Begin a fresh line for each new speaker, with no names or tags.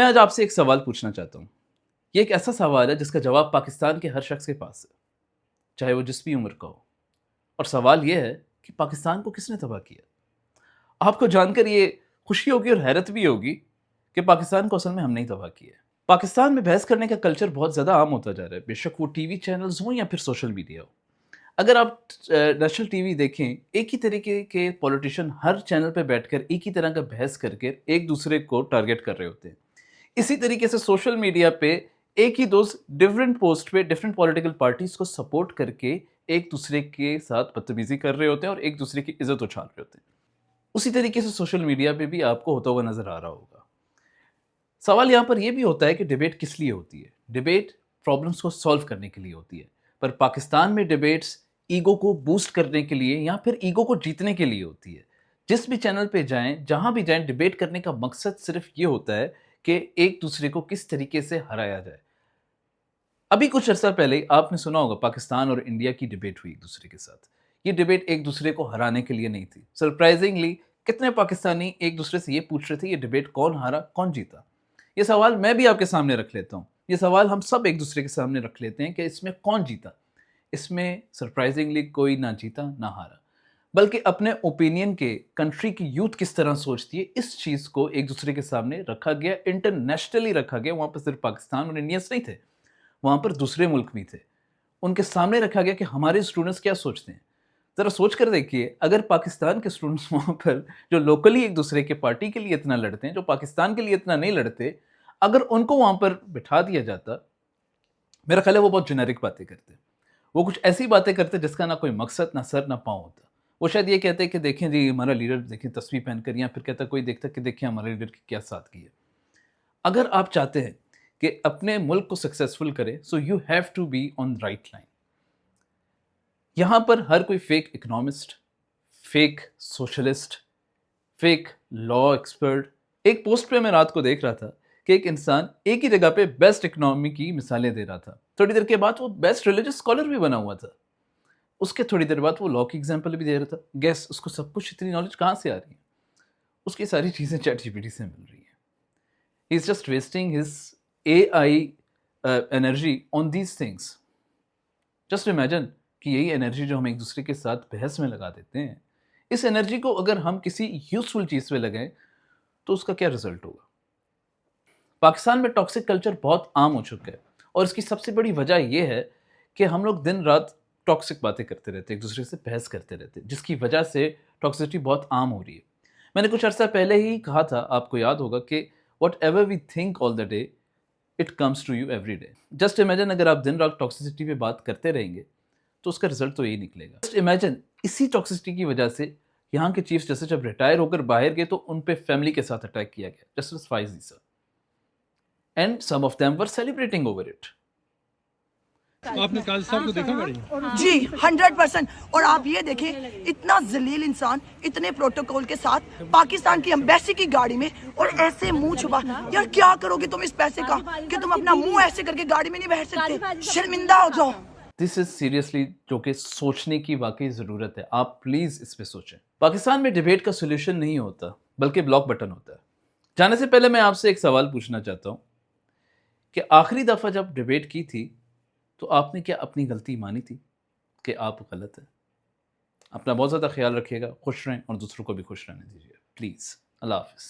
میں آج آپ سے ایک سوال پوچھنا چاہتا ہوں. یہ ایک ایسا سوال ہے جس کا جواب پاکستان کے ہر شخص کے پاس ہے، چاہے وہ جس بھی عمر کا ہو. اور سوال یہ ہے کہ پاکستان کو کس نے تباہ کیا؟ آپ کو جان کر یہ خوشی ہوگی اور حیرت بھی ہوگی کہ پاکستان کو اصل میں ہم نے ہی تباہ کیا ہے. پاکستان میں بحث کرنے کا کلچر بہت زیادہ عام ہوتا جا رہا ہے، بے شک وہ ٹی وی چینلز ہوں یا پھر سوشل میڈیا ہو. اگر آپ نیشنل ٹی وی دیکھیں، ایک ہی طریقے کے پولیٹیشین ہر چینل پہ بیٹھ کر ایک ہی طرح کا بحث کر کے ایک دوسرے کو ٹارگٹ کر رہے ہوتے ہیں. اسی طریقے سے سوشل میڈیا پہ ایک ہی دوست ڈفرینٹ پوسٹ پہ ڈفرینٹ پولیٹیکل پارٹیز کو سپورٹ کر کے ایک دوسرے کے ساتھ بدتمیزی کر رہے ہوتے ہیں اور ایک دوسرے کی عزت اچھال رہے ہوتے ہیں. اسی طریقے سے سوشل میڈیا پہ بھی آپ کو ہوتا ہوا نظر آ رہا ہوگا. سوال یہاں پر یہ بھی ہوتا ہے کہ ڈیبیٹ کس لیے ہوتی ہے؟ ڈیبیٹ پرابلمس کو سالو کرنے کے لیے ہوتی ہے، پر پاکستان میں ڈیبیٹس ایگو کو بوسٹ کرنے کے لیے یا پھر ایگو کو جیتنے کے لیے ہوتی ہے. جس بھی چینل پہ جائیں، جہاں بھی جائیں، ڈیبیٹ کرنے کا مقصد صرف یہ ہوتا ہے کہ ایک دوسرے کو کس طریقے سے ہرایا جائے. ابھی کچھ عرصہ پہلے آپ نے سنا ہوگا پاکستان اور انڈیا کی ڈیبیٹ ہوئی ایک دوسرے کے ساتھ. یہ ڈیبیٹ ایک دوسرے کو ہرانے کے لیے نہیں تھی. سرپرائزنگلی کتنے پاکستانی ایک دوسرے سے یہ پوچھ رہے تھے یہ ڈیبیٹ کون ہارا کون جیتا. یہ سوال میں بھی آپ کے سامنے رکھ لیتا ہوں. یہ سوال ہم سب ایک دوسرے کے سامنے رکھ لیتے ہیں کہ اس میں کون جیتا. اس میں سرپرائزنگلی کوئی نہ جیتا نہ ہارا، بلکہ اپنے اوپینین کے کنٹری کی یوتھ کس طرح سوچتی ہے اس چیز کو ایک دوسرے کے سامنے رکھا گیا، انٹرنیشنلی رکھا گیا. وہاں پر صرف پاکستان اور انڈینس نہیں تھے، وہاں پر دوسرے ملک بھی تھے. ان کے سامنے رکھا گیا کہ ہمارے اسٹوڈنٹس کیا سوچتے ہیں. ذرا سوچ کر دیکھیے، اگر پاکستان کے اسٹوڈنٹس وہاں پر جو لوکلی ایک دوسرے کے پارٹی کے لیے اتنا لڑتے ہیں، جو پاکستان کے لیے اتنا نہیں لڑتے، اگر ان کو وہاں پر بٹھا دیا جاتا، میرا خیال ہے وہ بہت جنیرک باتیں کرتے. وہ کچھ ایسی باتیں کرتے جس کا نہ کوئی مقصد، نہ سر نہ پاؤں ہوتا. وہ شاید یہ کہتے کہ دیکھیں جی ہمارا لیڈر دیکھیں تسبیح پہن کر، یا پھر کہتا کوئی دیکھتا کہ دیکھیں ہمارے لیڈر کی کیا سادگی ہے. اگر آپ چاہتے ہیں کہ اپنے ملک کو سکسیسفل کریں، so you have to be on right line. یہاں پر ہر کوئی fake economist, fake socialist, fake law expert. ایک پوسٹ پہ میں رات کو دیکھ رہا تھا کہ ایک انسان ایک ہی جگہ پہ بیسٹ اکنامی کی مثالیں دے رہا تھا. تھوڑی دیر کے بعد وہ بیسٹ ریلیجس اسکالر بھی بنا ہوا تھا. اس کے تھوڑی دیر بعد وہ لا کی ایگزامپل بھی دے رہا تھا. گیس اس کو سب کچھ اتنی نالج کہاں سے آ رہی ہے؟ اس کی ساری چیزیں چیٹ جی پی ٹی سے مل رہی ہیں. He is just wasting his A I energy on these things. Just imagine کہ یہی انرجی جو ہم ایک دوسرے کے ساتھ بحث میں لگا دیتے ہیں، اس انرجی کو اگر ہم کسی یوزفل چیز پہ لگائیں تو اس کا کیا رزلٹ ہوگا. پاکستان میں ٹاکسک کلچر بہت عام ہو چکا ہے، اور اس کی سب سے بڑی وجہ یہ ہے کہ ہم لوگ دن رات ٹاکسک باتیں کرتے رہتے، ایک دوسرے سے بحث کرتے رہتے، جس کی وجہ سے ٹاکسٹی بہت عام ہو رہی ہے. میں نے کچھ عرصہ پہلے ہی کہا تھا، آپ کو یاد ہوگا، کہ whatever we think all the day it comes to you every day. Just imagine اگر آپ دن رات ٹاکسٹی پہ بات کرتے رہیں گے تو اس کا رزلٹ تو یہی نکلے گا. جسٹ امیجن اسی ٹاکسٹی کی وجہ سے یہاں کے چیف جسٹس جب ریٹائر ہو کر باہر گئے تو ان پہ فیملی کے ساتھ اٹیک کیا گیا. Justice Faez Isa. And some of them were celebrating over it.
آپ نے قاضی صاحب کو دیکھا بڑی؟
جی 100%. اور آپ یہ دیکھیں اتنا ذلیل انسان اتنے پروٹوکول کے ساتھ پاکستان کی ایمبیسی کی گاڑی میں، اور ایسے منہ چھپا. یار کیا کرو گے تم اس پیسے کا کہ تم اپنا منہ ایسے کر کے گاڑی میں نہیں بیٹھ سکتے؟ شرمندہ ہو جاؤ.
This is seriously جو کہ سوچنے کی واقعی ضرورت ہے. آپ پلیز اس پہ سوچیں. پاکستان میں ڈیبیٹ کا سولوشن نہیں ہوتا بلکہ بلاک بٹن ہوتا ہے. جانے سے پہلے میں آپ سے ایک سوال پوچھنا چاہتا ہوں کہ آخری دفعہ جب ڈیبیٹ کی تھی تو آپ نے کیا اپنی غلطی مانی تھی کہ آپ غلط ہیں؟ اپنا بہت زیادہ خیال رکھیے گا، خوش رہیں اور دوسروں کو بھی خوش رہنے دیجیے پلیز. اللہ حافظ.